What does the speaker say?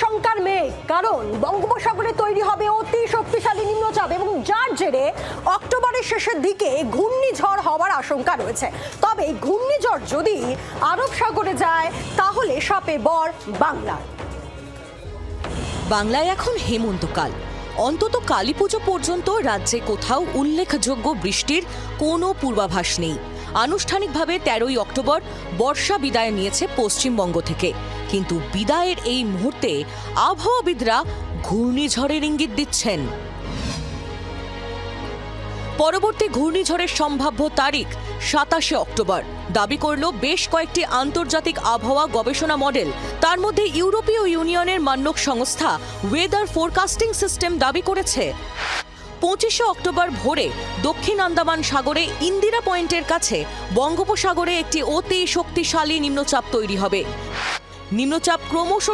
শঙ্কার মেঘ, কারণ বঙ্গোপসাগরে তৈরি হবে অতি শক্তিশালী নিম্নচাপ এবং যার জেরে অক্টোবরের শেষের দিকে ঘূর্ণিঝড় হওয়ার আশঙ্কা রয়েছে। তবে ঘূর্ণিঝড় যদি আরব সাগরে যায় তাহলে শাপে বর বাংলার। বাংলায় এখন হেমন্তকাল। অন্তত কালীপুজো পর্যন্ত রাজ্যে কোথাও উল্লেখযোগ্য বৃষ্টির কোনো পূর্বাভাস নেই। আনুষ্ঠানিকভাবে 13ই অক্টোবর বর্ষা বিদায় নিয়েছে পশ্চিমবঙ্গ থেকে, কিন্তু বিদায়ের এই মুহূর্তে আবহাওয়াবিদরা ঘূর্ণিঝড়ের ইঙ্গিত দিচ্ছেন। পরবর্তী ঘূর্ণিঝড়ের সম্ভাব্য তারিখ 27শে অক্টোবর দাবি করল বেশ কয়েকটি আন্তর্জাতিক আবহাওয়া গবেষণা মডেল। তার মধ্যে ইউরোপীয় ইউনিয়নের মানক সংস্থা ওয়েদার ফোরকাস্টিং সিস্টেম দাবি করেছে 25শে অক্টোবর ভোরে দক্ষিণ আন্দামান সাগরে ইন্দিরা পয়েন্টের কাছে বঙ্গোপসাগরে একটি অতি শক্তিশালী নিম্নচাপ তৈরি হবে। নিম্নচাপ ক্রমশ